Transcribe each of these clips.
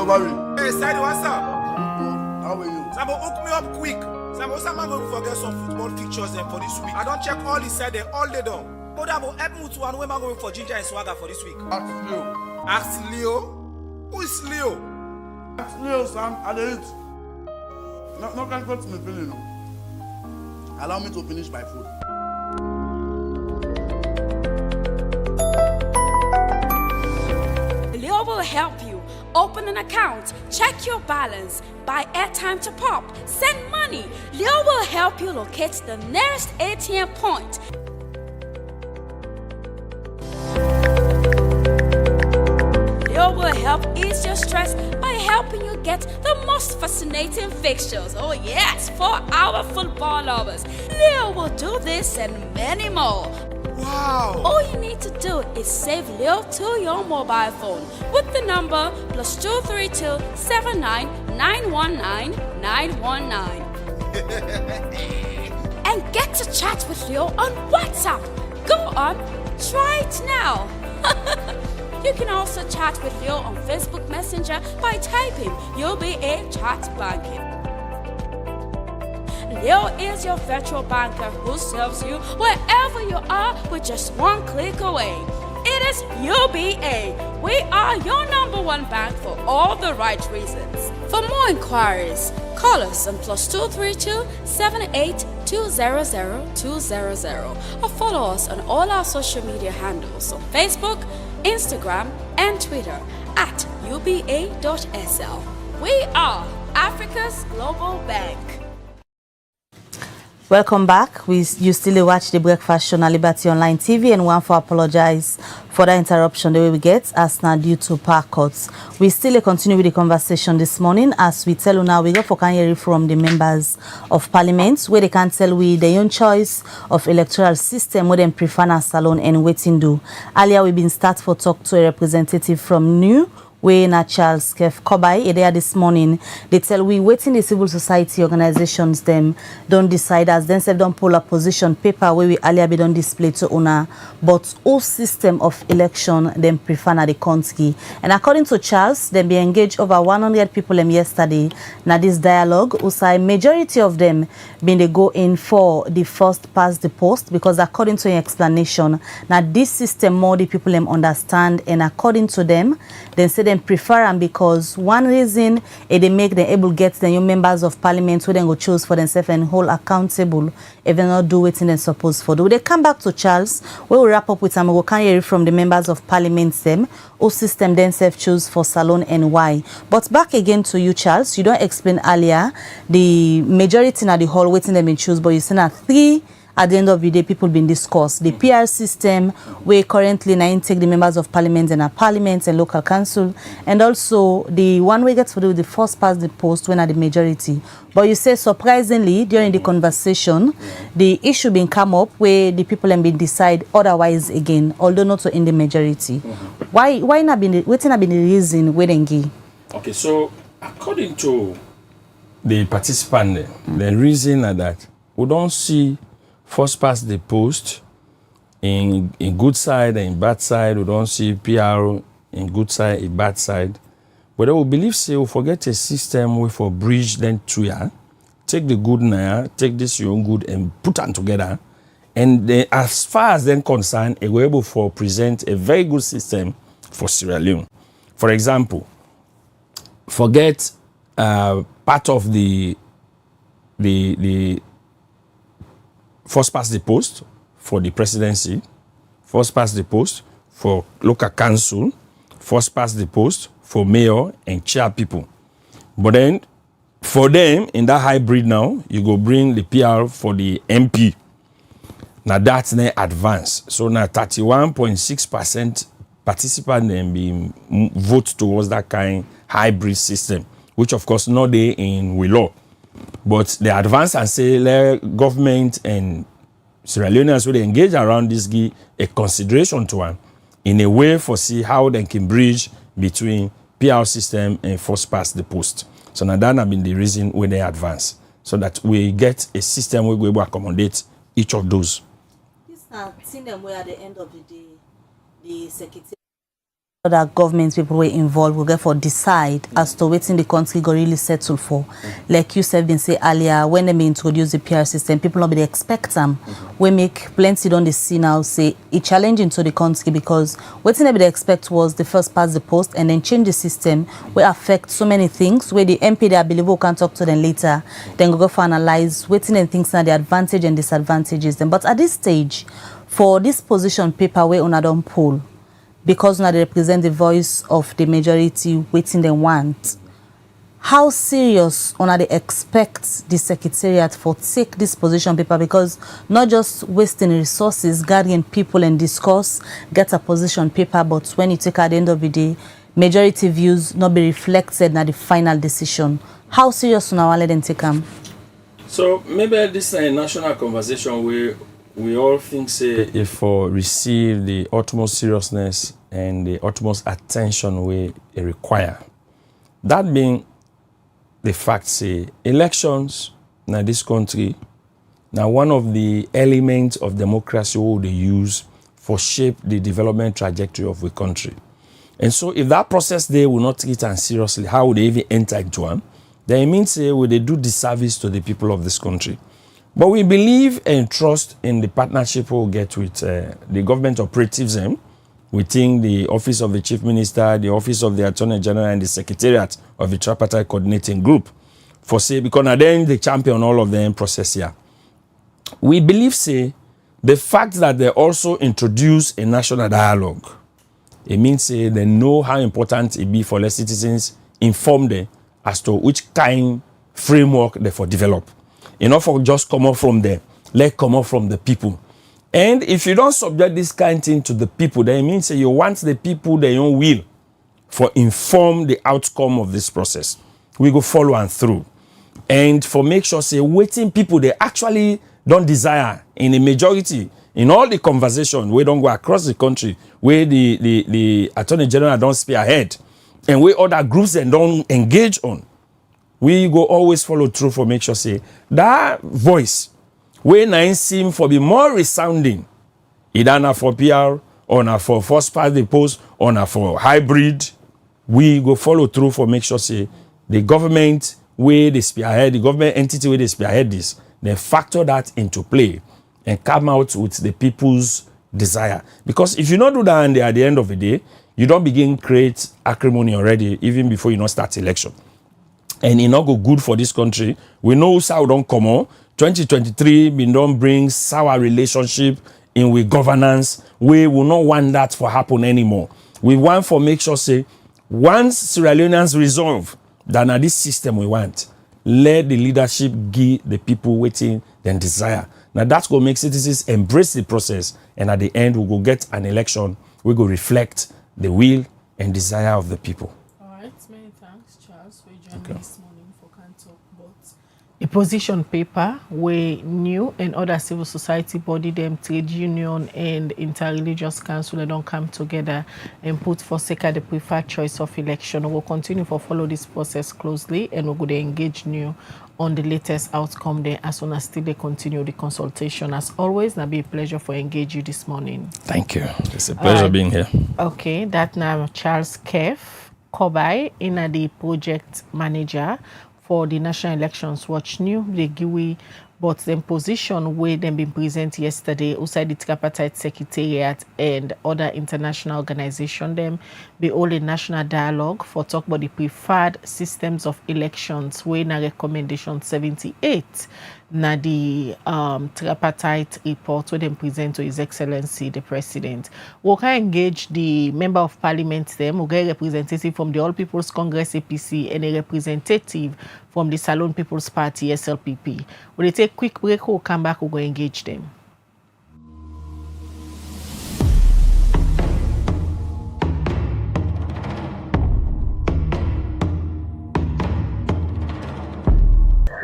Brewery. Hey, Sadie, what's up? How are you? Samo, hook me up quick. Samo, someone going to forget some football fixtures for this week. I don't check all he said all day done. But I'm help me to one woman going for ginger and swagger for this week. Ask Leo. Ask Leo? Who is Leo? Ask Leo, Sam. I did it. No, can't cut me feeling. No. Allow me to finish my food. Leo will help you open an account, check your balance, buy airtime to pop, send money. Leo will help you locate the nearest ATM point. Leo will help ease your stress by helping you get the most fascinating fixtures. Oh yes, for our football lovers. Leo will do this and many more. Wow! All you need to do is save Leo to your mobile phone with the number +232 79 919 919 and get to chat with Leo on WhatsApp. Go on, try it now. You can also chat with Leo on Facebook Messenger by typing UBA Chat Banking. Leo is your virtual banker who serves you wherever you are with just one click away. It is UBA. We are your #1 bank for all the right reasons. For more inquiries, call us on +232 78 200 200 or follow us on all our social media handles on Facebook, Instagram, and Twitter at uba.sl. We are Africa's global bank. Welcome back. You still watch the Breakfast Show on Liberty Online TV, and want to apologize for the interruption the way we get as now due to power cuts. We still continue with the conversation this morning as we tell you now we go for can hear from the members of parliament where they can tell we their own choice of electoral system where they prefer na salon and waiting do. Earlier we been start for talk to a representative from New where na Charles Kef Kobai there this morning. They tell we waiting the civil society organizations them don't decide as themselves don't pull a position paper where we earlier be don't display to owner, but all system of election them prefer na the country. And according to Charles, them be engaged over 100 people them yesterday na this dialogue. Also, majority of them been they go in for the first past the post because according to your explanation, now this system more the people them understand, and according to them, they say them prefer them because one reason they make them able get the new members of parliament who then go choose for themselves and hold accountable if they not do what they're supposed for. Do they come back to Charles? We will wrap up with some we can hear from the members of parliament them who system themselves choose for salon and why. But back again to you, Charles. You don't explain earlier the majority na the whole waiting them in choose, but you say na 3 at the end of the day, people been discussed. The PR system, where currently now take the members of parliament and our parliament and local council, and also the one we get to do the first past the post when at the majority. But you say surprisingly during the conversation, the issue been come up where the people have been decide otherwise again, although not so in the majority. Why not been waiting have been the reason waiting? Okay, so according to the participant, the reason that we don't see first past the post in good side and in bad side. We don't see PR in good side and bad side. But I will believe say we forget a system where for bridge then to ya. Take the good now, take this your own good and put them together. And as far as then concerned, we're able to present a very good system for Sierra Leone. For example, forget part of the first past the post for the presidency, first past the post for local council, first past the post for mayor and chair people. But then for them in that hybrid now, you go bring the PR for the MP. Now that's the advance. So now 31.6% participants then be vote towards that kind hybrid system, which of course not there in Willow. But they advance and say let government and Sierra Leoneans will engage around this, give a consideration to one in a way for see how they can bridge between PR system and first past the post. So now that has been the reason where they advance, so that we get a system where we will accommodate each of those. This not seeing them where at the end of the day, the secretary Other government people were involved will therefore decide as to wetin the country go really settle for. Like you said been say earlier, when they introduce the PR system, people not be expect them. We make plenty don dey see now say it challenging to the country because wetin they expect was the first past the post and then change the system will affect so many things where the MP they believe we can talk to them later. Then go for analyze wetin and things now the advantage and disadvantages them. But at this stage, for this position paper where una don pull, because now they represent the voice of the majority waiting they want. How serious una they expect the secretariat for take this position paper, because not just wasting resources, gathering people and discuss, get a position paper, but when you take at the end of the day, majority views not be reflected na the final decision. How serious una want let them take them? So maybe this is a national conversation where we all think say if for receive the utmost seriousness and the utmost attention we require. That being the fact say elections in this country now one of the elements of democracy we they use for shape the development trajectory of the country. And so if that process they will not treat it seriously, how would they even enter into one? Then it means say will they do disservice to the people of this country. But we believe and trust in the partnership we'll get with the government operatives within the Office of the Chief Minister, the Office of the Attorney General, and the Secretariat of the Tripartite Coordinating Group. For say, because now then they champion all of them process here. We believe, say, the fact that they also introduce a national dialogue, it means, say, they know how important it be for the citizens, inform them as to which kind framework they for develop. Enough for just come up from them, let come up from the people. And if you don't subject this kind of thing to the people, then it means say you want the people their own will for inform the outcome of this process. We go follow and through. And for make sure say waiting people they actually don't desire in a majority in all the conversation we don't go across the country where the Attorney General don't speak ahead and where other groups then don't engage on. We go always follow through for make sure say that voice when I seem for be more resounding, either na for PR or na for first past the post or na for hybrid, we go follow through for make sure say the government where they spearhead, the government entity where they spearhead this, then factor that into play and come out with the people's desire. Because if you not do that and at the end of the day, you don't begin create acrimony already even before you not start election. And it not go good for this country. We know how don't come on. 2023 we don't bring sour relationship in with governance. We will not want that for happen anymore. We want for make sure say once Sierra Leoneans resolve that now this system we want, let the leadership give the people waiting then desire. Now that's going to make citizens embrace the process, and at the end we will get an election. We go reflect the will and desire of the people. All right, many thanks, Charles, for joining me this morning for Can Talk about a position paper where new and other civil society body, them trade union and interreligious council, they don't come together and put for sake the preferred choice of election. We'll continue to follow this process closely and we're going to engage new on the latest outcome there as soon as still they continue the consultation. As always, now be a pleasure for engage you this morning. Thank you. It's a pleasure being here. Okay, that now Charles Kef Kobai in the project manager for the National Elections Watch New, the GUI, but the position where them been present yesterday outside the Tripartite Secretariat and other international organizations, them be all a national dialogue for talk about the preferred systems of elections where na recommendation 78 na the tripartite report where them present to His Excellency the President. We can engage the member of parliament them, we get a representative from the All People's Congress APC and a representative from the Salon People's Party SLPP. We'll take a quick break, we'll come back, we'll go engage them.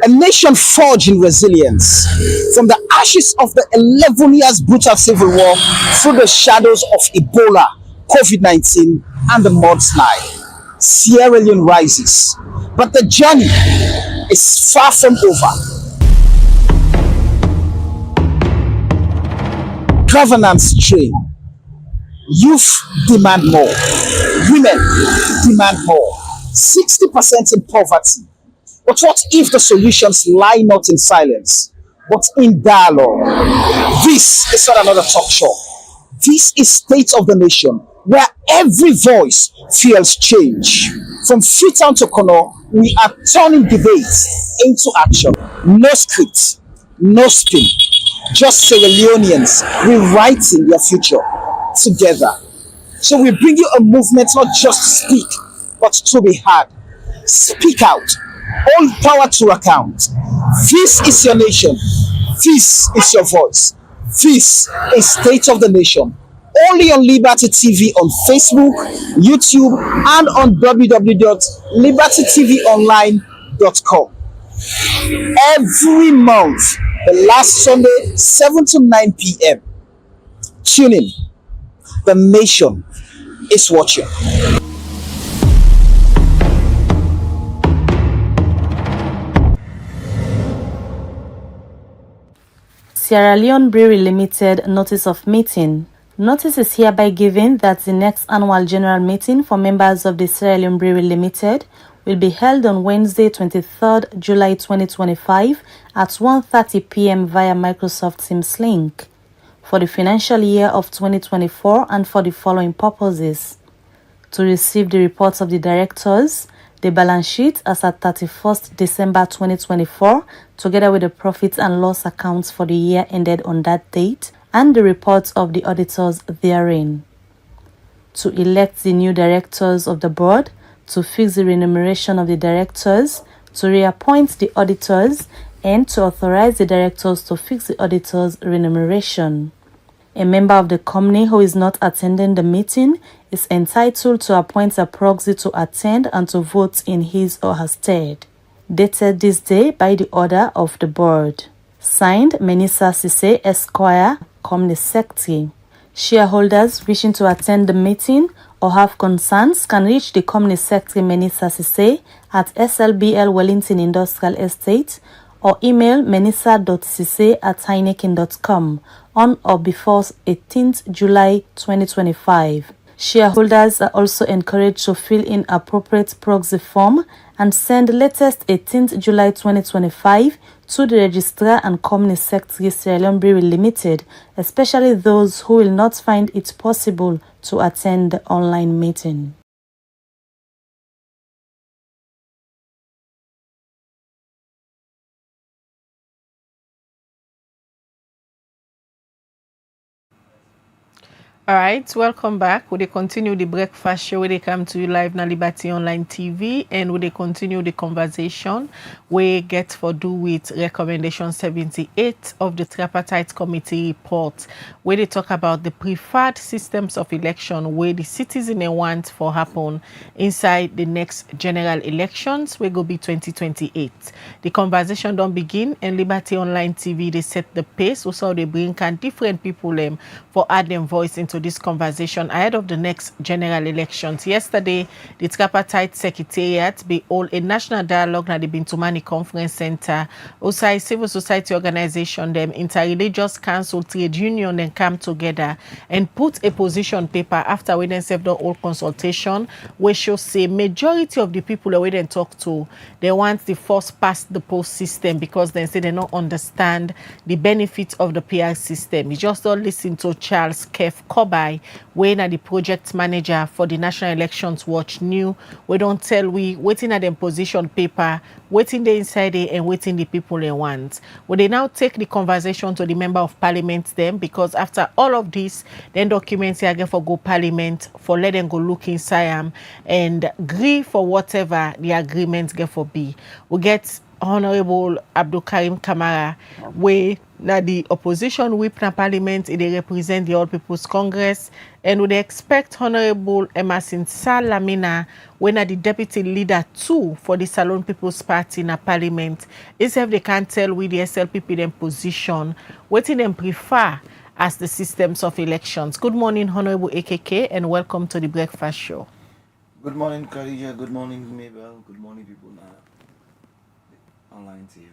A nation forged in resilience from the ashes of the 11 years brutal civil war through the shadows of Ebola, COVID-19, and the mudslide. Sierra Leone rises, but the journey is far from over. Governance strain. Youth demand more. Women demand more. 60% in poverty. But what if the solutions lie not in silence, but in dialogue? This is not another talk show. This is State of the Nation, where every voice feels change. From Freetown to Kono, we are turning debates into action. No script, no spin, just Sierra Leoneans rewriting their future together. So we bring you a movement not just to speak, but to be heard. Speak out. Hold power to account. This is your nation. This is your voice. This is State of the Nation. Only on Liberty TV on Facebook, YouTube, and on www.libertytvonline.com. Every month, the last Sunday, 7 to 9 p.m. Tune in. The nation is watching. Sierra Leone Brewery Limited notice of meeting. Notice is hereby given that the next annual general meeting for members of the Sierra Leone Brewery Limited will be held on Wednesday, 23rd July 2025 at 1:30 p.m. via Microsoft Teams link for the financial year of 2024 and for the following purposes: to receive the reports of the directors, the balance sheet as at 31st December 2024, together with the profit and loss accounts for the year ended on that date, and the reports of the auditors therein. To elect the new directors of the board, to fix the remuneration of the directors, to reappoint the auditors, and to authorize the directors to fix the auditors' remuneration. A member of the company who is not attending the meeting is entitled to appoint a proxy to attend and to vote in his or her stead. Dated this day by the order of the board. Signed, Menisa Sise, Esquire, Company Secretary. Shareholders wishing to attend the meeting or have concerns can reach the Company Secretary Menisa Sise at SLBL Wellington Industrial Estate or email menisa.sise@heineken.com on or before 18th July 2025. Shareholders are also encouraged to fill in appropriate proxy form and send latest 18th July 2025 to the Registrar and Company Secretary Sierra Leone Brewery Limited, especially those who will not find it possible to attend the online meeting. All right, welcome back. We continue the breakfast show where they come to you live na Liberty Online TV, and we continue the conversation we get for do with recommendation 78 of the Tripartite Committee report, where they talk about the preferred systems of election where the citizens want for happen inside the next general elections, we go be 2028. The conversation don't begin, and Liberty Online TV they set the pace. Also they bring can different people for add them voice into this conversation ahead of the next general elections. Yesterday, the Tripartite Secretariat be hold a national dialogue at the Bintumani Conference Center. Also, civil society organization, them interreligious council, trade union, then come together and put a position paper after we then serve the whole consultation, where show say majority of the people that we then talk to, they want the first past the post system because they say they don't understand the benefits of the PR system. You just don't listen to Charles Kef Kobai, when the project manager for the National Elections Watch new. We don't tell we waiting at them position paper, waiting the inside there and waiting the people they want. Will they now take the conversation to the member of parliament them, because after all of this, then documents here again for go parliament for let them go look inside them and agree for whatever the agreement get for be. We get Honorable Abdul Karim Kamara, where now the opposition whip na parliament, they represent the All People's Congress, and would expect Honorable Emerson Salamina, when the deputy leader too for the Salon People's Party na parliament, is if they can't tell with the SLPP them position, what them prefer as the systems of elections. Good morning, Honorable AKK, and welcome to the breakfast show. Good morning, Khadija. Good morning, Mabel. Good morning, people now. Online TV.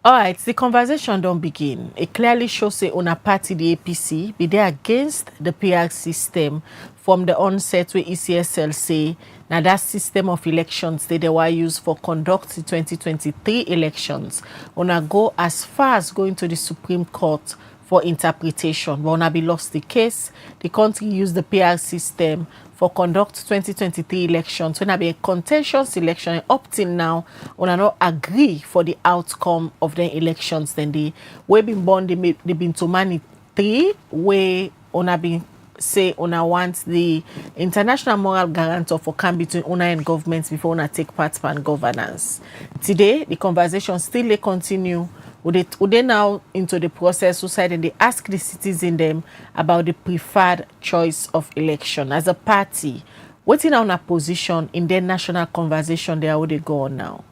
All right, the conversation don't begin. It clearly shows say on a party, the APC, be there against the PR system from the onset where ECSL say now that system of elections they were used for conduct the 2023 elections. Una go as far as going to the Supreme Court for interpretation. But una be lost the case. The country used the PR system for conduct 2023 elections when be a contentious election, and up till now una not agree for the outcome of the elections. Then they we been born they been to money 3 where una been say una want the international moral guarantor for come between una and governments before una take part in governance. Today the conversation still they continue. Would they now into the process society and they ask the citizens them about the preferred choice of election as a party? What's in our position in their national conversation there would they go on now?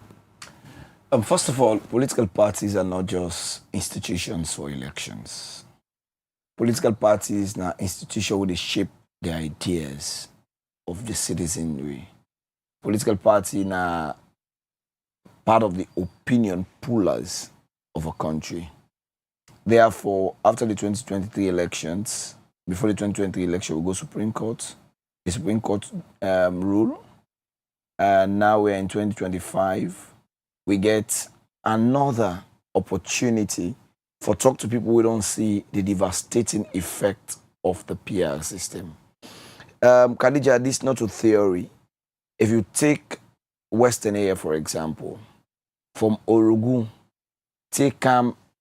First of all, political parties are not just institutions for elections. Political parties are institutions where they shape the ideas of the citizenry. Political parties are part of the opinion pullers of a country. Therefore, after the 2023 elections, before the 2023 election, we go Supreme Court, the Supreme Court rule, and now we're in 2025. We get another opportunity for talk to people who don't see the devastating effect of the PR system. Khadija, this is not a theory. If you take Western area, for example, from Orogun, take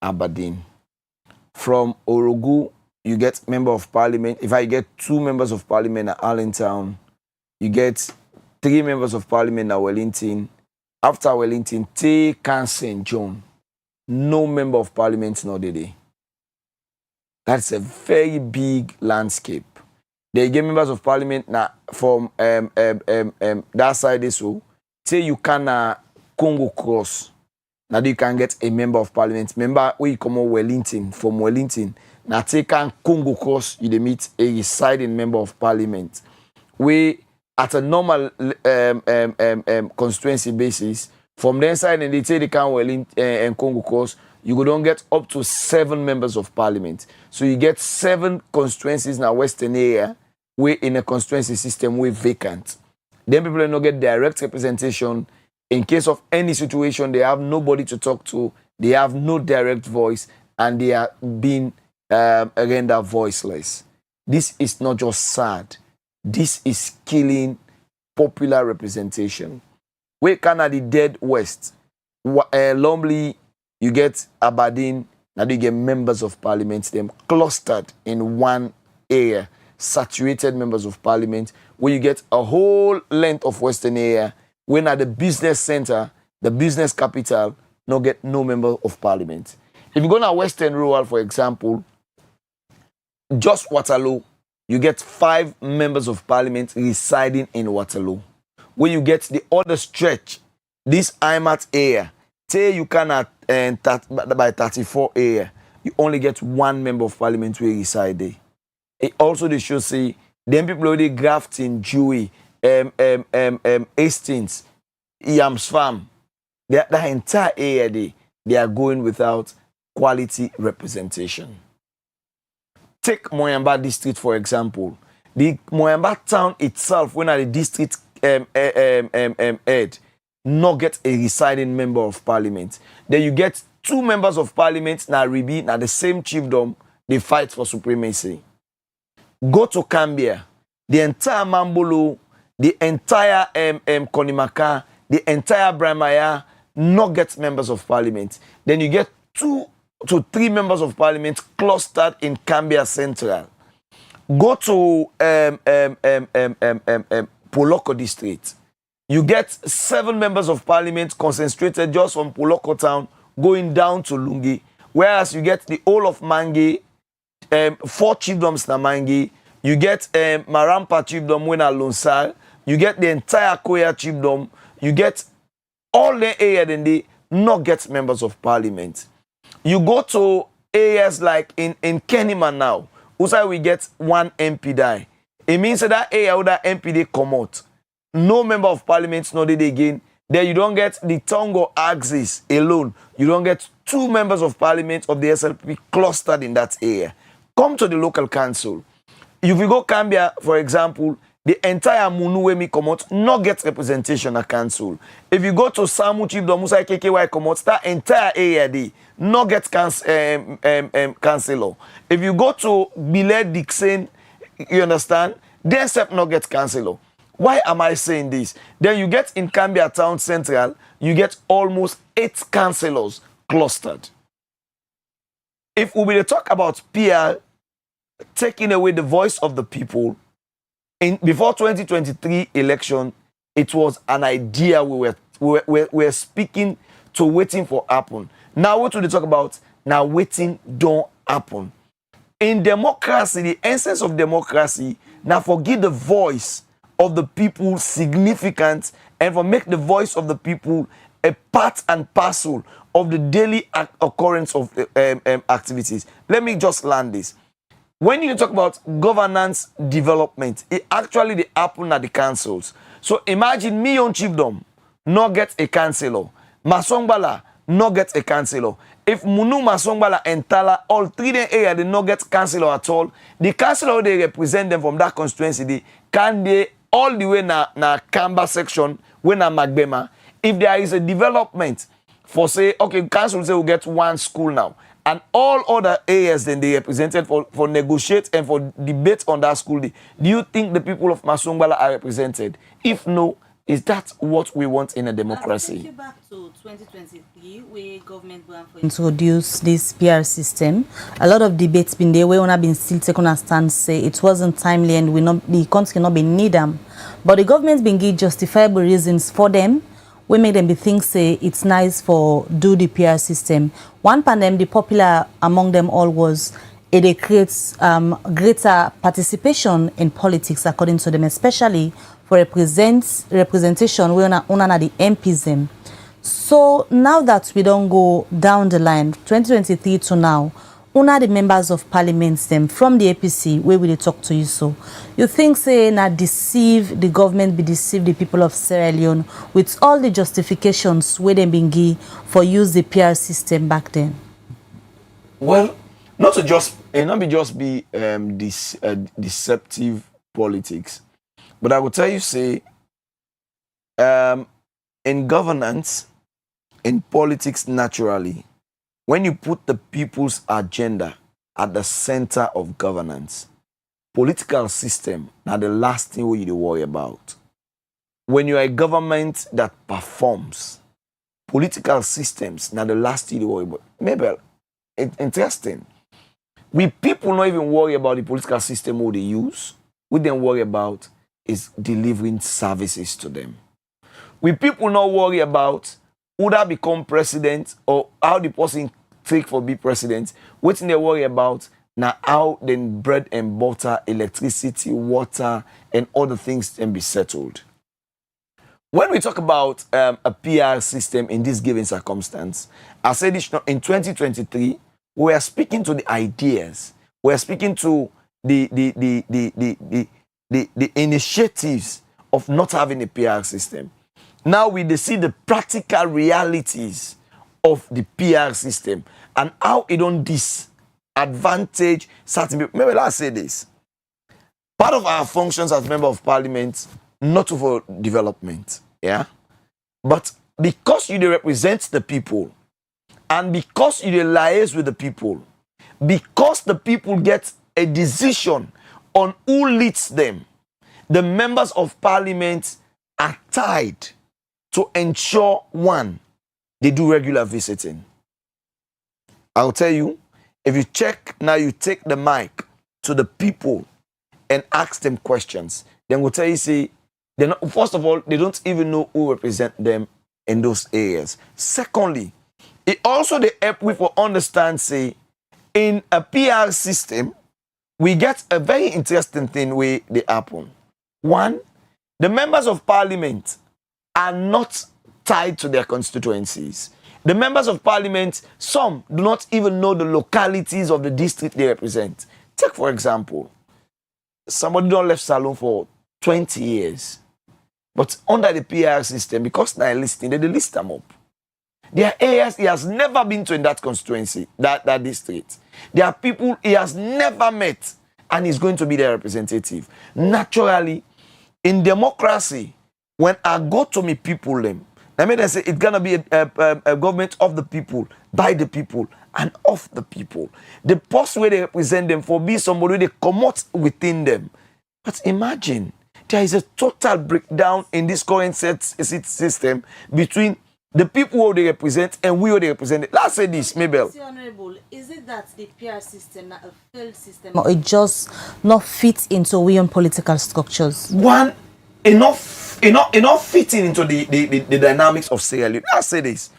Aberdeen. From Orogu, you get member of parliament. If I get 2 members of parliament at Allentown, you get 3 members of parliament at Wellington. After Wellington, take St. John. No member of parliament nor did they. That's a very big landscape. They get members of parliament now from that side so. Say you can Congo cross. Now you can get a member of parliament. Member we come on Wellington, from Wellington. Now take an Congo cross, you meet a residing member of parliament. We at a normal constituency basis, from the inside and they take the can Wellington and Congo cross, you go don't get up to 7 members of parliament. So you get 7 constituencies in our western area where in a constituency system we vacant. Then people don't get direct representation. In case of any situation, they have nobody to talk to, they have no direct voice, and they are being rendered voiceless. This is not just sad. This is killing popular representation. We can at the dead west. Normally, you get Aberdeen, now you get members of parliament, them clustered in one area, saturated members of parliament, where you get a whole length of western area. When at the business center, the business capital, no get no member of parliament. If you go to Western Rural, for example, just Waterloo, you get 5 members of parliament residing in Waterloo. When you get the other stretch, this IMAT area, say you can by 34 area, you only get 1 member of parliament who reside there. It also they should say, them people already grafting Dewey, Hastings, Yams Farm, the entire area they are going without quality representation. Take Moyamba district for example. The Moyamba town itself, when at the district head, not get a residing member of parliament. Then you get 2 members of parliament now Ribi, now the same chiefdom, they fight for supremacy. Go to Cambia, the entire Mambolo, the entire Konimaka, the entire Bramaya not get members of parliament. Then you get 2 to 3 members of parliament clustered in Cambia Central. Go to Poloko district. You get 7 members of parliament concentrated just from Poloko town going down to Lungi. Whereas you get the whole of Mangi, 4 chiefdoms na Mangi. You get Marampa chiefdom when at Lunsal. You get the entire Koya chiefdom. You get all the area then they not get members of parliament. You go to areas like in Kenima now, also we get 1 MP die. It means that area where that MP they come out. No member of parliament no did again. Then you don't get the Tongo axis alone. You don't get 2 members of parliament of the SLP clustered in that area. Come to the local council. If you go Cambia, for example, the entire Munuwemi Komot not get representation at council. If you go to Samu Chibdo Musa KKY Komot, that entire area not get councillor. If you go to Bile Dixon, you understand, they except not get councillor. Why am I saying this? Then you get in Cambia Town Central, you get almost 8 councillors clustered. If we will talk about PR taking away the voice of the people, before 2023 election, it was an idea we were speaking to waiting for happen. Now what do they talk about? Now waiting don't happen. In democracy, the essence of democracy, now forgive the voice of the people significant and for make the voice of the people a part and parcel of the daily occurrence of activities. Let me just land this. When you talk about governance development, it actually happen at the councils. So imagine me on Chiefdom not get a councillor. Masongbala not get a councillor. If Munu, Masongbala and Tala, all 3 area, they not get councillor at all, the councillor they represent them from that constituency, can they all the way na Kamba section, when na Magbema, if there is a development for say, okay, council say we get 1 school now, and all other areas then they represented for negotiate and for debate on that school day. Do you think the people of Masongbala are represented? If no, is that what we want in a democracy? Take you back to 2023, where government introduced this PR system. A lot of debates been there where we have been still taking a stand, say it wasn't timely and the country cannot be need them. But the government's been giving justifiable reasons for them. We make them be think say it's nice for do the PR system. One pandemic, the popular among them all was it creates greater participation in politics according to them, especially for representation we on the MPs them. So now that we don't go down the line, 2023 to now, the members of parliament them from the APC, where will they talk to you? So you think say na deceive the government, be deceive the people of Sierra Leone with all the justifications where they been give for use the PR system back then? Well, not be this deceptive politics, but I will tell you, say, in governance, in politics, naturally, when you put the people's agenda at the center of governance, political system now the last thing you worry about. When you are a government that performs, political systems now the last thing you worry about. Maybe interesting. We people not even worry about the political system what they use. What they worry about is delivering services to them. We people not worry about who that become president or how the person take for be president. What they worry about now how then bread and butter, electricity, water, and other things can be settled. When we talk about a PR system in this given circumstance, I said this in 2023, we are speaking to the ideas. We are speaking to the initiatives of not having a PR system. Now we see the practical realities of the PR system and how it don't disadvantage certain people. Maybe let's say this. Part of our functions as member of parliament, not for development, yeah? But because you represent the people and because you liaise with the people, because the people get a decision on who leads them, the members of parliament are tied to ensure, one, they do regular visiting. I'll tell you, if you check now, you take the mic to the people and ask them questions, then we'll tell you, say, they're not, first of all, they don't even know who represent them in those areas. Secondly, it also they help people understand, say, in a PR system, we get a very interesting thing where they happen. One, the members of parliament are not tied to their constituencies. The members of parliament, some do not even know the localities of the district they represent. Take, for example, somebody don't left Salon for 20 years. But under the PR system, because now listing, they list them up. There are areas he has never been to in that constituency, that district. There are people he has never met, and he's going to be their representative. Naturally, in democracy, when I go to me people, them, I mean, they say it's gonna be a government of the people, by the people, and of the people. The post where they represent them for be somebody they come out within them. But imagine there is a total breakdown in this current system between the people who they represent and we who they represent. Let's say this, Mabel. Honorable, is it that the PR system, not a failed system, or it just not fits into we own political structures? One, enough fitting into the dynamics of Sierra Leone. Let's say this.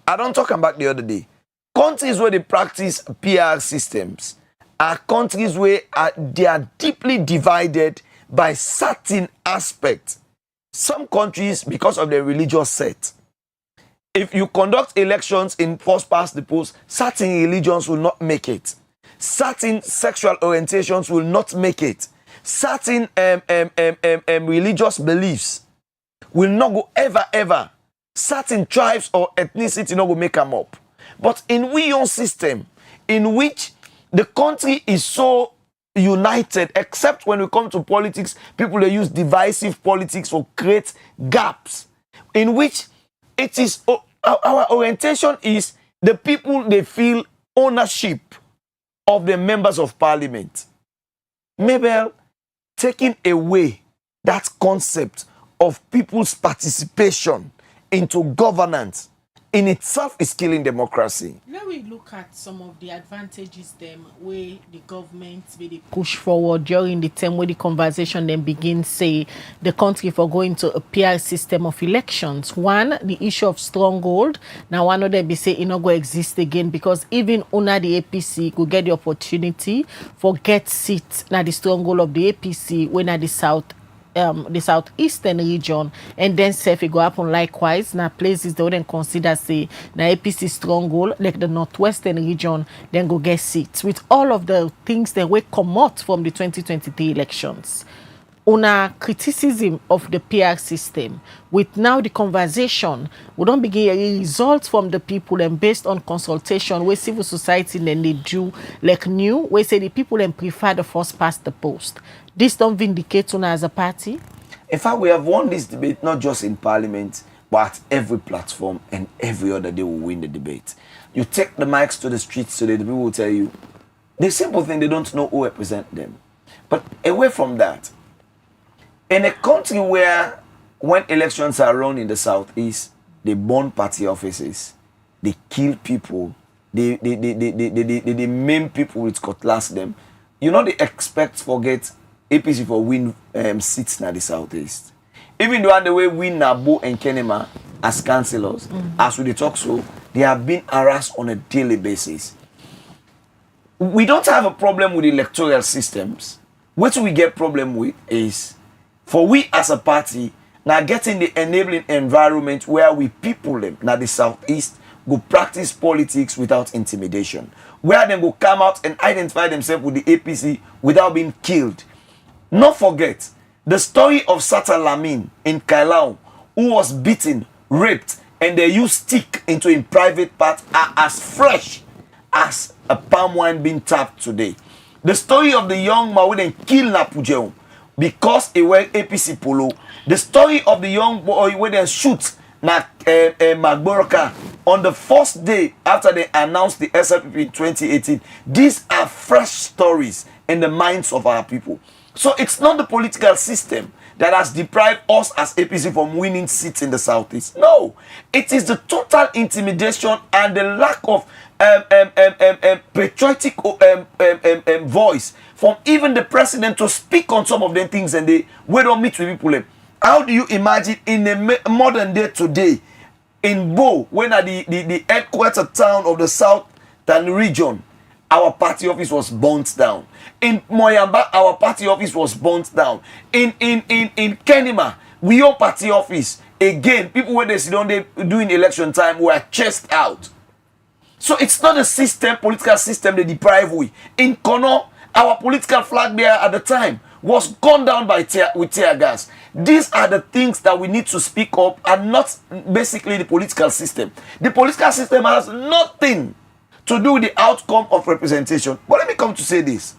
I don't talk about the other day. Countries where they practice PR systems are countries where they are deeply divided by certain aspects. Some countries, because of their religious set, if you conduct elections in first past the post, certain religions will not make it. Certain sexual orientations will not make it. Certain religious beliefs will not go ever. Certain tribes or ethnicity not go make them up. But in we own system, in which the country is so united, except when we come to politics, people they use divisive politics to create gaps, in which it is our orientation is the people they feel ownership of the members of parliament. Maybe taking away that concept of people's participation into governance in itself is killing democracy. Now we look at some of the advantages them where the government will they push forward during the time where the conversation then begins, say the country for going to a PR system of elections. One, the issue of stronghold. Now one of them be say it not going to exist again because even under the APC could get the opportunity for get seats now the stronghold of the APC when at the southeastern region, and then say if it go happen likewise now places they wouldn't consider say now APC stronghold like the northwestern region then go get seats with all of the things that will come out from the 2023 elections. Una criticism of the PR system with now the conversation we don't begin a results from the people and based on consultation where civil society then they do like new where say the people then prefer the first past the post. This don't vindicate una as a party. In fact, we have won this debate not just in parliament but at every platform, and every other day we win the debate. You take the mics to the streets today, the people will tell you the simple thing, they don't know who represent them. But away from that, in a country where when elections are run in the southeast, they burn party offices, they kill people, they maim people with cutlass them. You know they expect forget APC for win seats in the southeast. Even though the way win Nabo and Kenema as councillors, as we talk so, they have been harassed on a daily basis. We don't have a problem with electoral systems. What we get problem with is for we as a party now getting the enabling environment where we people them now the southeast go practice politics without intimidation, where they go come out and identify themselves with the APC without being killed. Not forget the story of Sata Lamin in Kailau, who was beaten, raped, and they used stick into in private part are as fresh as a palm wine being tapped today. The story of the young man who then killed Napujeo because he wear APC polo. The story of the young boy who then shoot Magboroka on the first day after they announced the SLPP in 2018. These are fresh stories in the minds of our people. So it's not the political system that has deprived us as APC from winning seats in the southeast. No, it is the total intimidation and the lack of patriotic voice from even the president to speak on some of them things, and they don't meet with people. How do you imagine in a modern day today in Bo, when at the headquarters town of the southern region, our party office was burnt down. In Moyamba, our party office was burnt down. In Kenema, we own party office. Again, people when they sit down, they doing election time were chased out. So it's not a system, political system they deprive we. In Kono, our political flag bearer at the time was gunned down with tear gas. These are the things that we need to speak up, and not basically the political system. The political system has nothing to do with the outcome of representation. But let me come to say this.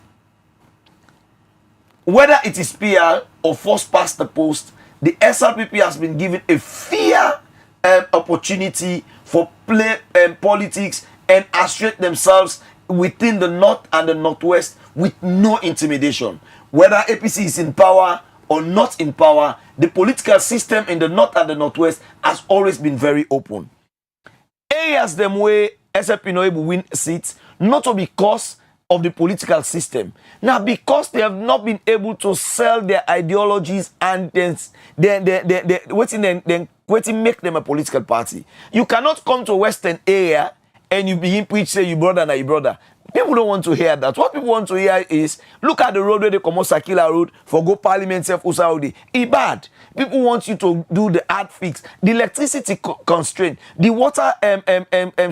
Whether it is PR or first past the post, the SRPP has been given a fair opportunity for play politics and assert themselves within the North and the Northwest with no intimidation. Whether APC is in power or not in power, the political system in the North and the Northwest has always been very open. Areas them way SRP no able win seats, not because of the political system. Now, because they have not been able to sell their ideologies and then make them a political party. You cannot come to a Western area and you begin preach, say you brother and you brother. People don't want to hear that. What people want to hear is, look at the road where they come out Sakila Road for go parliament self Usaudi. It's bad. People want you to do the hard fix, the electricity constraint, the water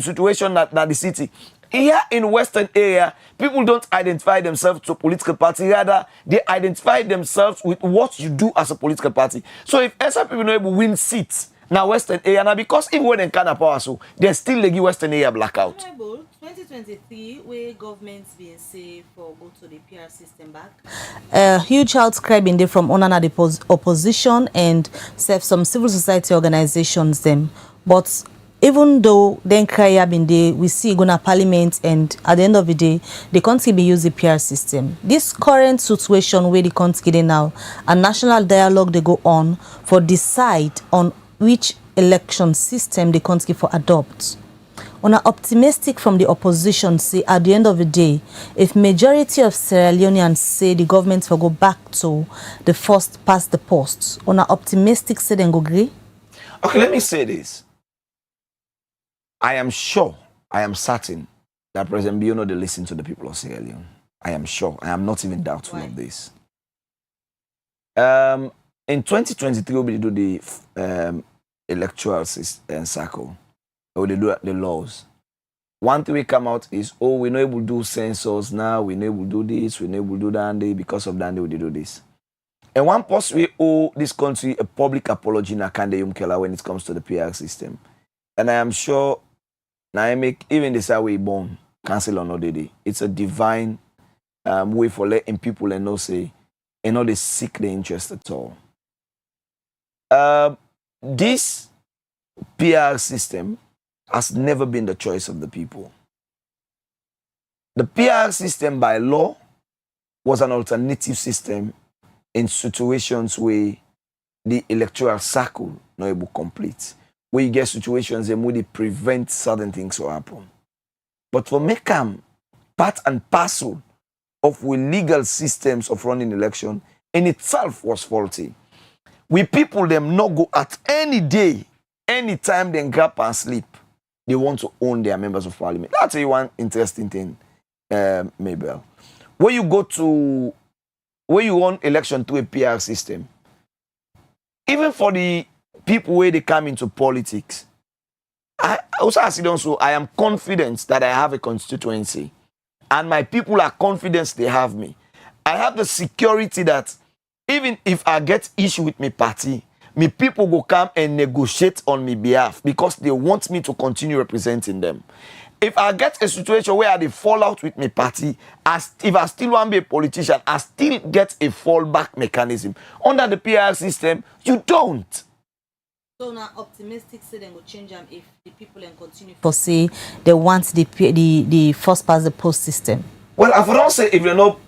situation at the city. Here in Western area, people don't identify themselves to a political party. Rather, they identify themselves with what you do as a political party. So if SRP people not able to win seats now Western area, now because even when they can't power, so they still give Western area blackout. 2023, where government's being safe for go to the PR system back. Huge outcry been there from Onana the opposition and some civil society organizations them, but even though then cry have been there, we see gonna parliament, and at the end of the day, the country be use the PR system. This current situation where the country getting now, a national dialogue they go on for decide on which election system the country for adopt. On a optimistic from the opposition say at the end of the day, if majority of Sierra Leoneans say the government will go back to the first past the post, on a optimistic say then go agree? Okay, let me say this. I am sure, I am certain that President Biono they listen to the people of Sierra Leone. I am sure. I am not even doubtful of this. In 2023, we do the electoral cycle. Or they do the laws. One thing we come out is, oh, we're not able to do census now, we're not able to do this, we're not able to do that, because of that, we do this. And one post we owe this country a public apology in Akande Yumkela when it comes to the PR system. And I am sure now I make even this way born cancel on ODD. It's a divine way for letting people and not say and not they seek the interest at all. This PR system has never been the choice of the people. The PR system by law was an alternative system in situations where the electoral cycle not able to complete. Where you get situations and where they prevent certain things to happen. But for MECAM, part and parcel of the legal systems of running election in itself was faulty. We people them not go at any day, any time they grab and sleep, they want to own their members of parliament. That's one interesting thing, Mabel. When you go to, when you run election through a PR system, even for the people where they come into politics, I am confident that I have a constituency and my people are confident they have me. I have the security that even if I get issue with my party, my people will come and negotiate on my behalf because they want me to continue representing them. If I get a situation where I fall out with my party, if I still want to be a politician, I still get a fallback mechanism. Under the PR system, you don't. So now optimistic say they will change them if the people can continue for say they want the first past the post system. Well, I don't say if you're not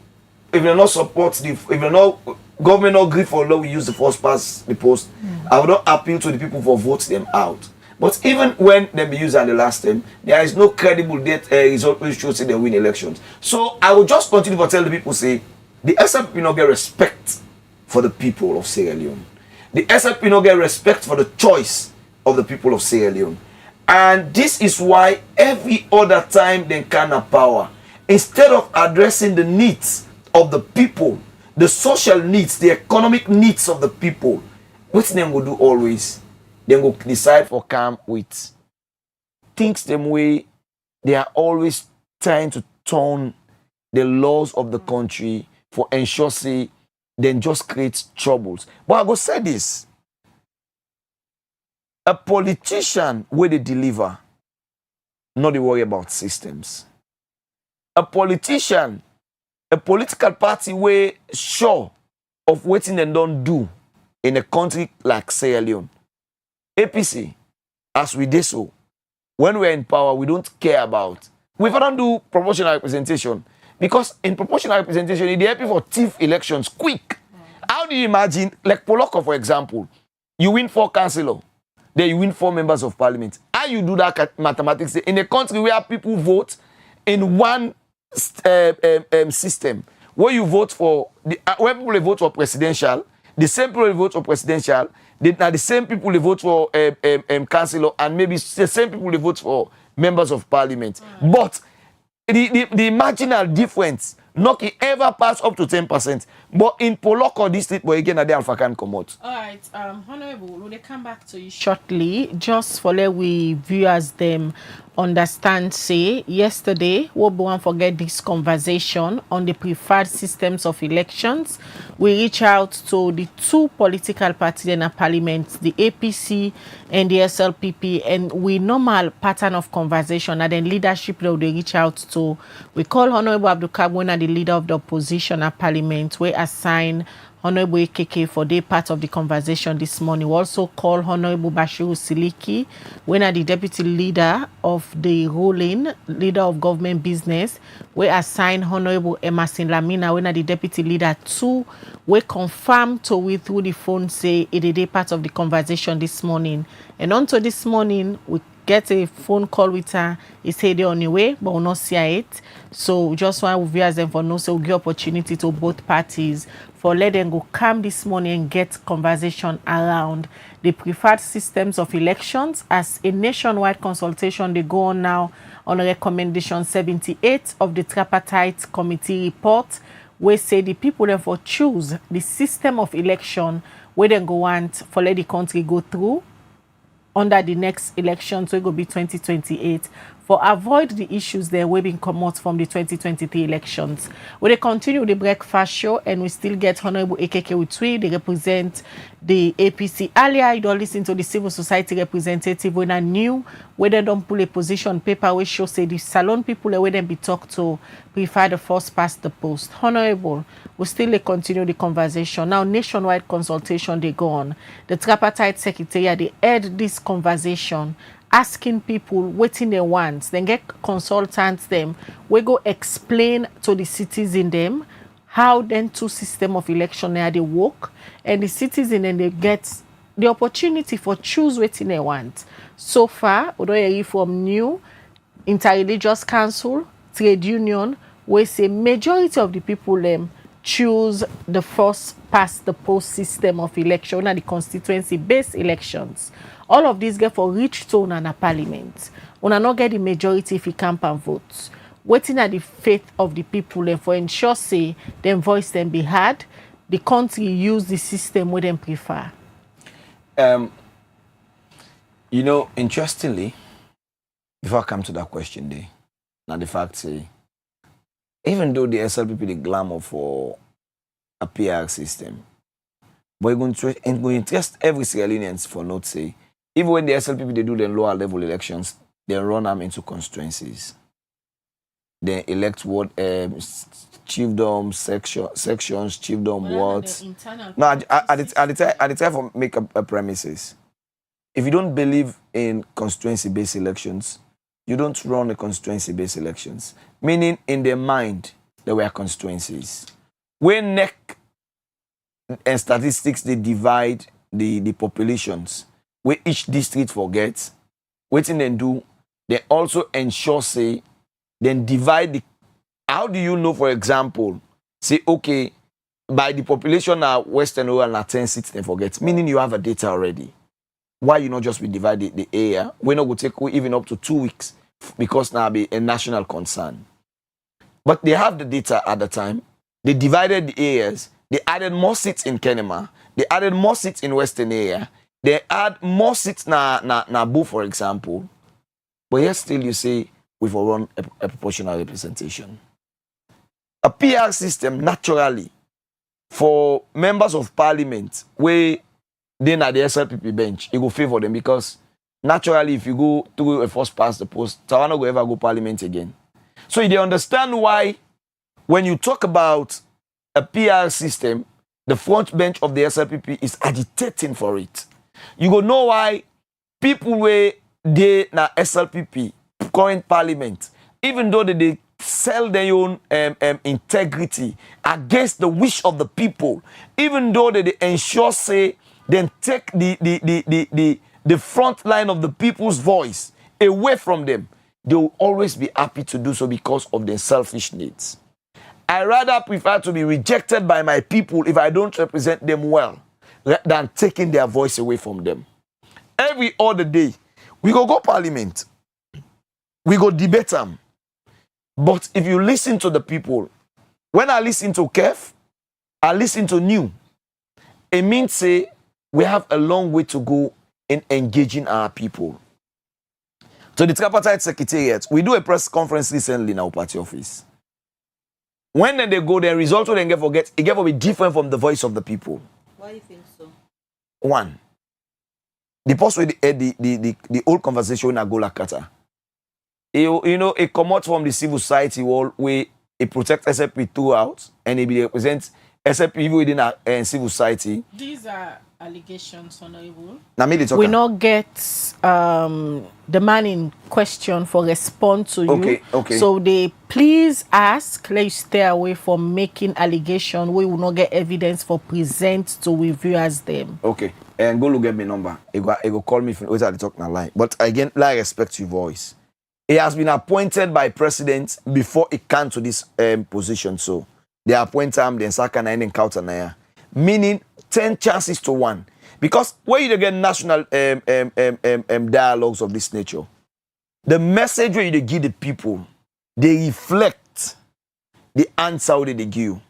support if you're not government not agree for law, we use the first past the post. I would not appeal to the people for vote them out. But even when they be used at the last time, there is no credible result which shows they win elections. So I will just continue to tell the people say the SRP not get respect for the people of Sierra Leone. The SRP not get respect for the choice of the people of Sierra Leone. And this is why every other time they can have power, instead of addressing the needs of the people, the social needs, the economic needs of the people, what they will do always, they will decide for come with things them way. They are always trying to turn the laws of the country for ensure say then just creates troubles. But I go say this. A politician where they deliver, not they worry about systems. A politician, a political party where sure of what they don't do in a country like Sierra Leone. APC, as we did so, when we're in power, we don't care about. We don't do proportional representation because in proportional representation, it's happy for thief elections quick. How do you imagine, like Poloko, for example, you win 4 councillors, then you win 4 members of parliament. How you do that mathematics in a country where people vote in one system, where you vote for, where people vote for presidential, the same people vote for presidential, the same people vote for councillor, and maybe the same people vote for members of parliament. But the marginal difference not ever pass up to 10%. But in Poloko district, where again, the Alpha can come out. All right, Honorable, will they come back to you shortly? Just for let we viewers them understand, say, yesterday, we won't forget this conversation on the preferred systems of elections. We reach out to the 2 political parties in the parliament, the APC and the SLPP, and we normal pattern of conversation and then leadership that they reach out to. We call Honorable Abdul Kabwena, the leader of the opposition at parliament. We assign Honorable Ekeke for their part of the conversation this morning. We also call Honorable Bashiru Siliki, when are the deputy leader of the ruling, leader of government business. We assign Honorable Emerson Lamina, when are the deputy leader too. We confirm to we through the phone say it is a part of the conversation this morning. And until this morning, we get a phone call with her. He said they're on the way, but we'll not see it. So just want to viewers them for no, so we'll give opportunity to both parties for let them go come this morning and get conversation around the preferred systems of elections as a nationwide consultation. They go on now on recommendation 78 of the Tripartite Committee report, where say the people therefore choose the system of election where they go want for let the country go through under the next election, so it will be 2028, for avoid the issues there will be come out from the 2023 elections. We continue the breakfast show and we still get Honorable Ekeke Utwi. They represent the APC. Earlier, you don't listen to the civil society representative when I knew where they don't pull a position paper which show say the salon people where they be talked to prefer the first past the post. Honorable, we still continue the conversation. Now, nationwide consultation they go on. The Tripartite Secretariat, they heard this conversation, asking people waiting they want, then get consultants them. We go explain to the citizen them how then 2 system of election they work, and the citizen then they get the opportunity for choose waiting they want. So far, we don't hear from new interreligious council, trade union, we say majority of the people them choose the first past the post system of election and the constituency based elections. All of these get for reach tone and a parliament. Una not get the majority if you camp and vote. Waiting at the faith of the people and for ensure say them voice them be heard, the country use the system where them prefer. You know, interestingly, before I come to that question there, now the fact say, even though the SLPP the glamour for a PR system, but you're going to interest every Sierra Leoneans for not say, even when the SLPP they do the lower level elections, they run them into constituencies. They elect what chiefdom sections, chiefdom wards. No, at the time for make a premises. If you don't believe in constituency-based elections, you don't run the constituency-based elections. Meaning, in their mind, there were constituencies. When NEC and statistics, they divide the populations, where each district forgets, what they do, they also ensure, say, then divide the... How do you know, for example, say, okay, by the population now, Western Rural and 10 seats, they forget, meaning you have a data already. Why you not just be divide the area? We're not going to take even up to 2 weeks because now be a national concern. But they have the data at the time. They divided the areas. They added more seats in Kenema. They added more seats in Western area. They add more seats na Boo, for example. But yet still you say we've run a proportional representation. A PR system naturally for members of parliament where they at the SLPP bench, it will favor them because naturally if you go through a first past the post, Tawana will ever go parliament again. So they understand why when you talk about a PR system, the front bench of the SLPP is agitating for it. You go know why people where they na SLPP current parliament, even though they sell their own integrity against the wish of the people, even though they ensure say then take the front line of the people's voice away from them, they will always be happy to do so because of their selfish needs. I rather prefer to be rejected by my people if I don't represent them well than taking their voice away from them. Every other day, we go parliament. We go debate them. But if you listen to the people, when I listen to Kef, I listen to New. It means say we have a long way to go in engaging our people. So the Tripartite Secretariat, we do a press conference recently in our party office. When they go, the result will get forget, it will be different from the voice of the people. Why do you think so? One, the post with the old conversation in Agola Kata. You know, it come out from the civil society wall where it protects SLP throughout and it represents SLP even within a civil society. These are allegations, Honorable. We not get the man in question for response to you. Okay. So they please ask, let's stay away from making allegation. We will not get evidence for present to reviewers them. Okay. And go look at my number. It go call me if I talk na line. But again, I respect your voice. He has been appointed by president before he came to this position. So they appoint him, then Sakana and then Kautanaya. Meaning 10 chances to 1. Because when you get national dialogues of this nature, the message where you give the people, they reflect the answer that they give you.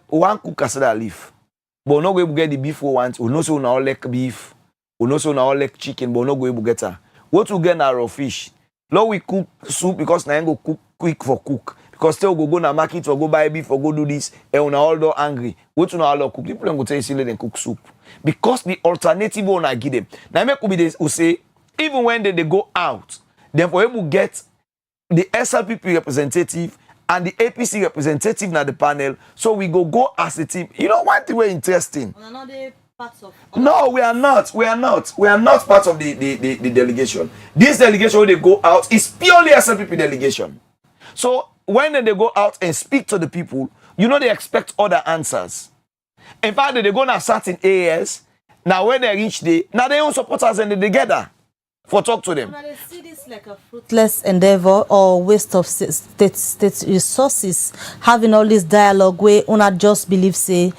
One cook has said leaf. But no go get the beef we want. We know so now like beef. We know so now like chicken, but no go get her. What we get now raw fish. Now we cook soup because now go cook quick for cook. Because still go na market or go buy beef or go do this and we all do angry. What you know all cook? People don't go tell you then cook soup. Because the alternative one I give them. Now make be this who say even when they go out, then for able get the SLPP representative and the APC representative na the panel, so we go as a team. You know one thing very interesting. No, we are not. We are not part of the delegation. This delegation when they go out is purely SLPP delegation. So when they go out and speak to the people, you know they expect other answers. In fact, they go to certain areas. Now when they reach now they own supporters and they together for talk to them. Now they see this like a fruitless endeavor or waste of state resources, having all this dialogue where una just believe say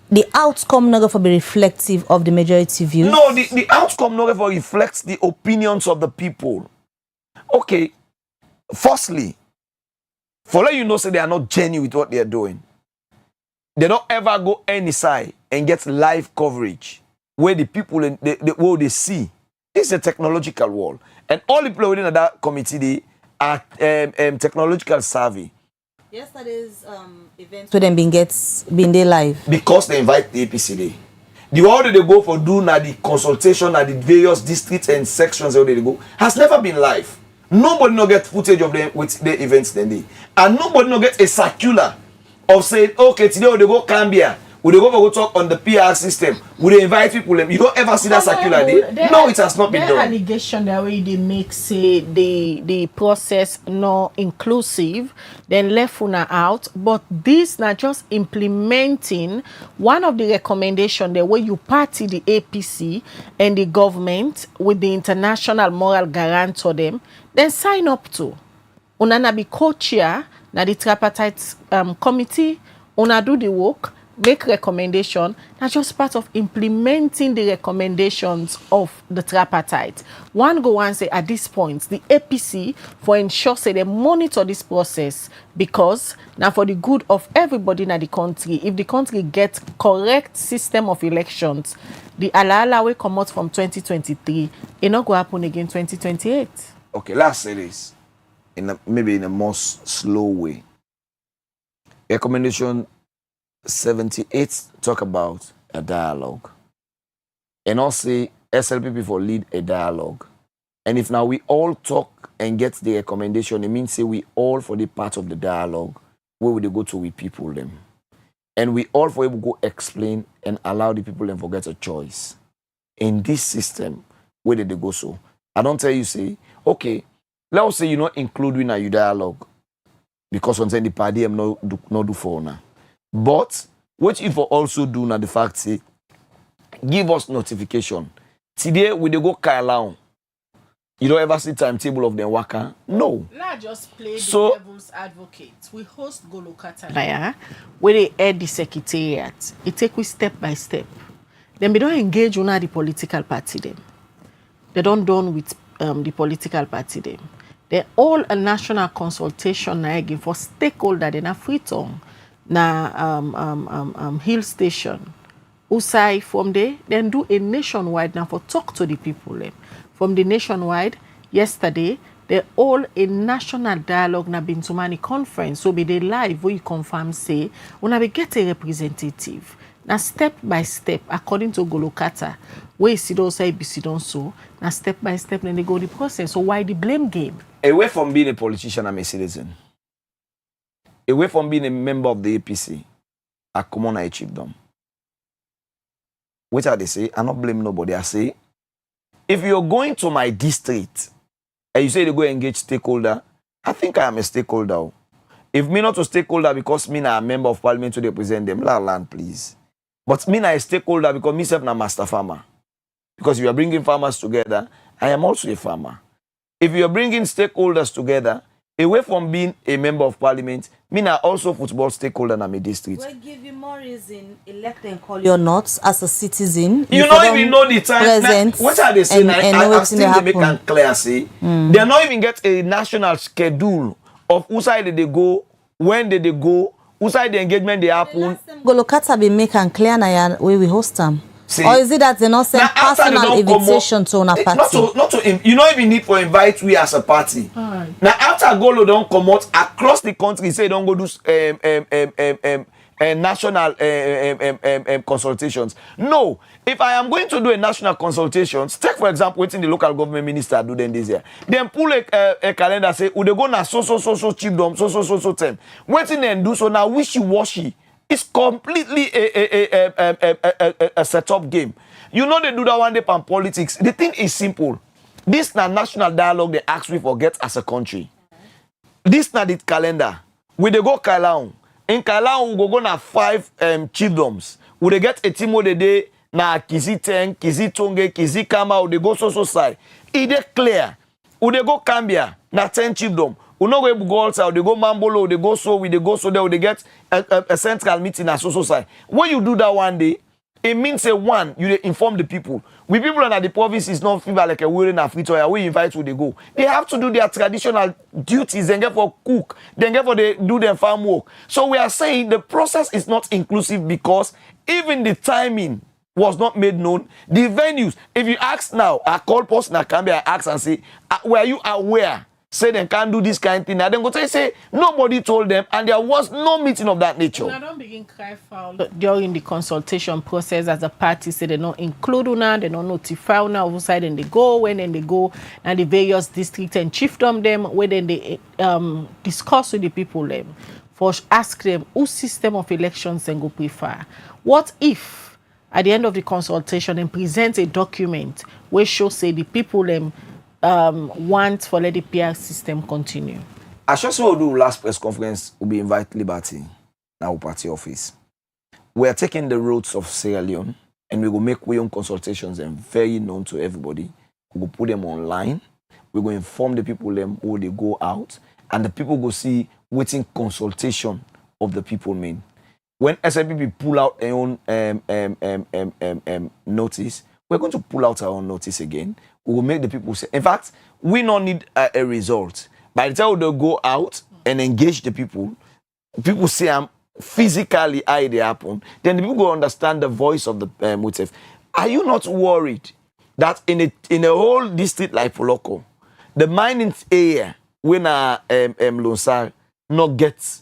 the outcome not going to be reflective of the majority views. No, the outcome not going to reflect the opinions of the people. Okay, firstly, for let you know, say they are not genuine with what they are doing. They don't ever go any side and get live coverage where the people what they see. This is a technological world, and all the people within that committee they are technological savvy. Yesterday's event where them been there live because they invite the APC day. The order they go for do now the consultation at the various districts and sections where they go has never been live. Nobody no get footage of them with the events then day. And nobody no get a circular of saying, okay, today we go Cambia, we go talk on the PR system, we invite people. You don't ever see that circular day. No, it has not been done. Allegation that way they make say the process not inclusive, then left una out. But this not just implementing one of the recommendations the way you party the APC and the government with the international moral guarantor them, then sign up to. Una na be co-chair na the Tripartite Committee, una do the work, make recommendation, not just part of implementing the recommendations of the tripartite. One go and say at this point, the APC for ensure say they monitor this process because now for the good of everybody in the country, if the country gets correct system of elections, the ala will come out from 2023, it not go happen again 2028. Okay, let's say this maybe in a more slow way. Recommendation 78 talk about a dialogue. And also SLPP for lead a dialogue. And if now we all talk and get the recommendation, it means say we all for the part of the dialogue, where would they go to with people them? And we all for able to go explain and allow the people them to get a choice. In this system, where did they go so? I don't tell you, say, okay, let's say you not include in a dialogue because on the party I'm no do for now. But what if we also do now the fact say, give us notification. Today we dey go Kailaon. You don't ever see timetable of the waka? No. Let's just play the devil's advocate. We host Golokata where they add the secretariat. It take we step by step. Then we don't engage on the political party them. They don't done with the political party them. They all a national consultation again for stakeholder then a Freetown na Hill Station. Usai from there, then do a nationwide now for talk to the people them. From the nationwide, yesterday, they all a national dialogue na been to many conference. So be they live where you confirm say, when we get a representative, now step by step, according to Golokata, where Sido say Bisidon so, now step by step, then they go the process. So why the blame game? Away from being a politician, I'm a citizen. Away from being a member of the APC, I come on, I achieve them. What are they say? I not blame nobody. I say, if you're going to my district and you say they go engage stakeholder, I think I am a stakeholder. If me not a stakeholder because me not a member of parliament to represent them, land please. But me not a stakeholder because me self na master farmer. Because if you are bringing farmers together, I am also a farmer. If you are bringing stakeholders together, away from being a member of parliament, me na also football stakeholder in my district. We'll give you more reason, elect and call your not as a citizen. You don't even know the time. Now, what are they saying? I still they make and clear say. They not even get a national schedule of who side they go, when they go, who side the engagement they happen. Golokata be make and clear na where we host them. See, or is it that they not send personal invitation to a party? You don't even need to invite we as a party. Now after Golo don't come out across the country, say don't go do national consultations. No, if I am going to do a national consultation, take for example what in the local government minister do then this year. Then pull a calendar say, "Would they go na so chiefdom so time." What in then do so now wishy-washy. It's completely a set-up game. You know they do that one day on politics. The thing is simple. This na national dialogue they ask we forget as a country. This na the calendar. We they go Kailaon. In Kailaon we go na 5 chiefdoms. We they get a team de day na Kizi Teng, Kizi Tonge, Kizi Kama. We they go so side. It they clear. We they go Cambia na 10 chiefdom. We no go outside, they go Mambolo, they go so, there, they get a central meeting at so side. When you do that one day, it means one, you inform the people. We people in the province is not feel like a wearing a Freetown, we invite who they go. They have to do their traditional duties, then get for cook, then get for they do their farm work. So we are saying the process is not inclusive because even the timing was not made known. The venues, if you ask now, I call person at Cambia, I ask and say, were you aware? Say they can't do this kind of thing. And then go say nobody told them, and there was no meeting of that nature. I don't begin cry foul during the consultation process as a party. Say they don't include una, they don't notify una of side and they go when then they go and the various districts and chiefdom them where then they discuss with the people them for ask them whose system of elections they go prefer. What if at the end of the consultation and present a document where show say the people them want for let the PR system continue? I just will do last press conference will be invite Liberty now party office. We are taking the roads of Sierra Leone and we will make our own consultations and very known to everybody. We will put them online. We will inform the people them who they go out and the people go see waiting consultation of the people mean. When SLPP pull out their own notice, we're going to pull out our own notice again. We will make the people say. In fact, we don't need a result. By the time they go out and engage the people say I'm physically how they happen, then the people will understand the voice of the motive. Are you not worried that in a whole district like Poloko, the mining area when Lonsar not gets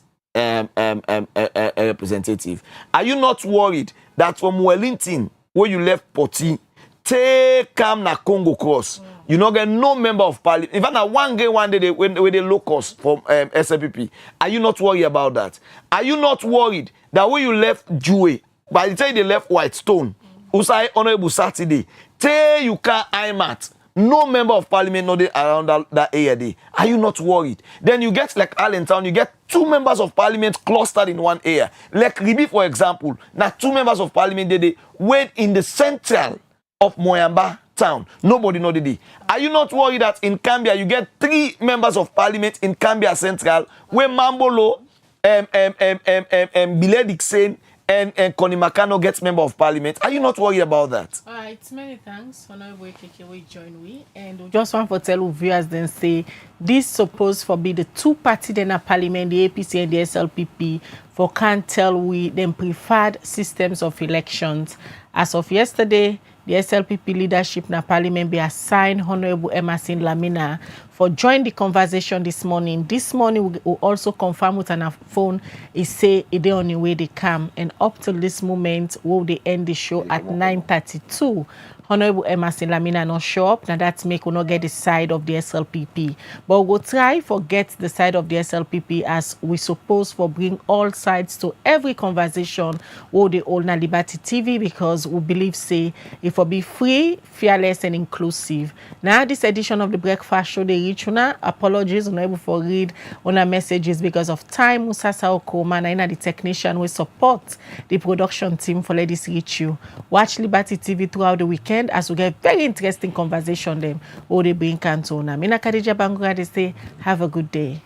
representative. Are you not worried that from Wellington, where you left Poti, take come na Congo cross, you not get no member of parliament? In fact, now one day when they locus from SLPP, are you not worried about that? Are you not worried that when you left Jue, by the time they left Whitestone, Usai Honorable Saturday, say you can't IMAT, no member of parliament not around that area day. Are you not worried? Then you get like Allentown, you get 2 members of parliament clustered in one area. Like Ribi, for example, now 2 members of parliament they went in the central of Moyamba town. Nobody know the day. Are you not worried that in Cambia you get 3 members of parliament in Cambia Central where Mambolo, Bile Dixon, and Connie Makano gets member of parliament? Are you not worried about that? All right, many thanks. Honorable Keke, we join we. And we just want to tell you viewers then say this supposed for be the 2 parties in a parliament, the APC and the SLPP, for can't tell we them preferred systems of elections. As of yesterday, the SLPP leadership in parliament be assigned Honorable Emerson Lamina for join the conversation this morning. This morning we will also confirm with an phone is say it on the way they come, and up till this moment will they end the show at 9:32. Honorable Emerson Lamina not show up. Now that make we not get the side of the SLPP. But we'll try for get the side of the SLPP as we suppose for bring all sides to every conversation or the old na Liberty TV, because we believe say if we be free, fearless and inclusive. Now this edition of the Breakfast Show they reach una. Apologies unable for read on our messages because of time. Musasa Okoma na the technician will support the production team for let this reach you. Watch Liberty TV throughout the weekend as we get very interesting conversation them or they bring Cantona. Mina Khadija Bangura, they say have a good day.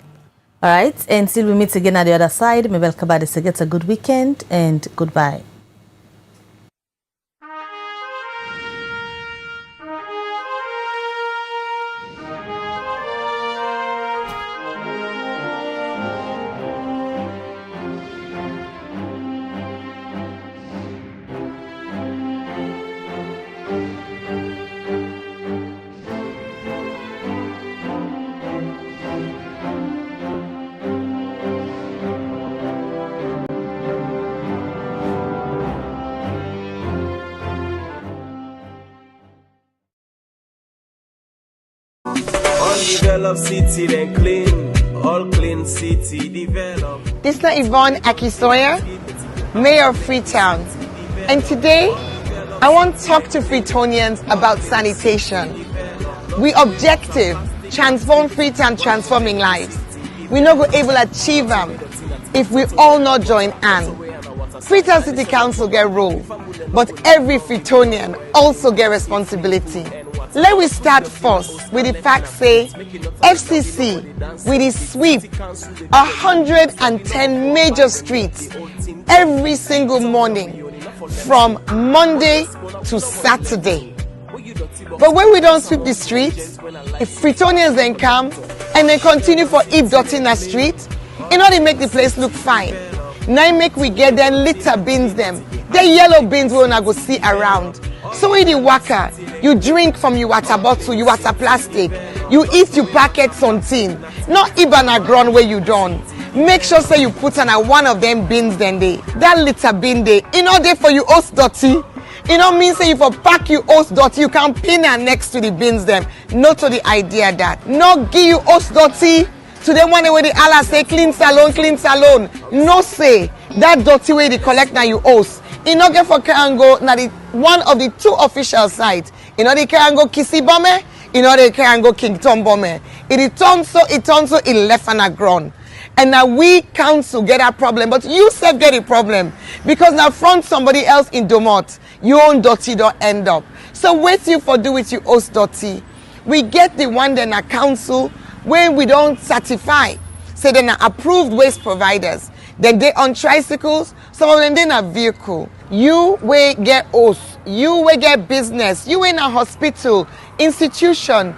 All right, until we meet again at the other side, Mabel Kabadi say get a good weekend and goodbye. Develop city, then clean, all clean city, develop. This is Yvonne Akisoya, Mayor of Freetown. And today, I want to talk to Freetonians about sanitation. We objective, transform Freetown, transforming lives. We not go able to achieve them if we all not join hands. Freetown City Council get role, but every Freetonian also get responsibility. Let we start first with the fact say FCC with the sweep 110 major streets every single morning from Monday to Saturday. But when we don't sweep the streets, if Freetonians then come and they continue for heap dirty in the street, in order to make the place look fine. Now make we get them litter bins them. The yellow bins we wanna go see around. So when you waka, you drink from your water bottle, your water plastic, you eat your packet something, not even a ground where you don't. Make sure say you put on one of them bins then they. That litter bin they, in order for you host dirty. You know mean say if you pack you host dirty, you can pin her next to the bins them. Not to the idea that. Not give you host dirty to them one way the Allah say clean salon. No say that dirty way they collect now you host. In order for Karango, now the one of the 2 official sites. In order Karango Kisi Bome, in order Karango King Tom Bome. It turns so it left on a ground. And now we council get a problem, but you self get a problem because now front somebody else in Domot, your own dirty don't end up. So wait you for do with your host dirty. We get the one then a council where we don't certify. Say then approved waste providers. Then they on tricycles, some of them they in a vehicle. You will get host, you will get business, you in a hospital, institution.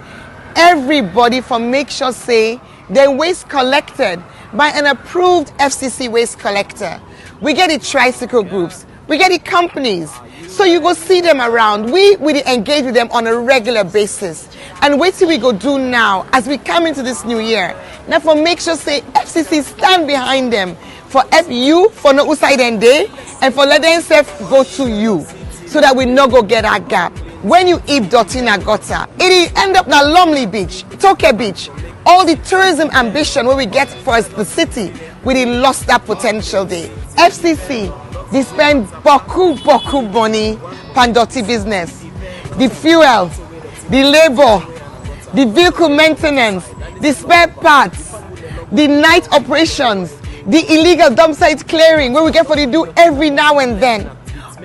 Everybody from make sure say they waste collected by an approved FCC waste collector. We get the tricycle groups, we get the companies. So you go see them around. We engage with them on a regular basis. And wait till we go do now as we come into this new year. Now for make sure say FCC stand behind them for help you for no outside and day and for let them self go to you so that we no go get that gap. When you eat dirty in a gutter, it end up na Lumley Beach, Toke Beach, all the tourism ambition where we get for the city, we did lost that potential there. FCC, they spend boku money pan dirty business. The fuel, the labor, the vehicle maintenance, the spare parts, the night operations, the illegal dump site clearing where we get for the do every now and then.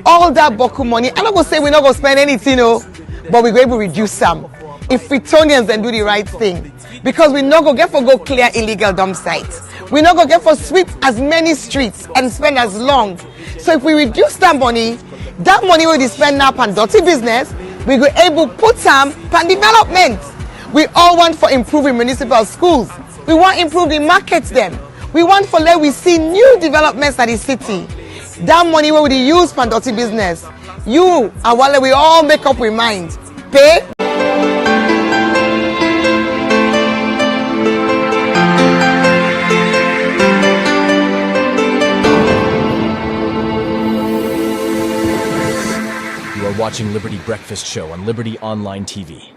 All that boku money, I'm not gonna say we're not gonna spend anything, but we're going to reduce some. If Freetonians then do the right thing. Because we not gonna get for go clear illegal dump sites. We not gonna get for sweep as many streets and spend as long. So if we reduce that money we spend now on dirty business, we go able put some on development. We all want for improving municipal schools. We want improve the markets them. We want for let we see new developments at the city. That money we use for dirty business. You and while we all make up with mind. Pay. You are watching Liberty Breakfast Show on Liberty Online TV.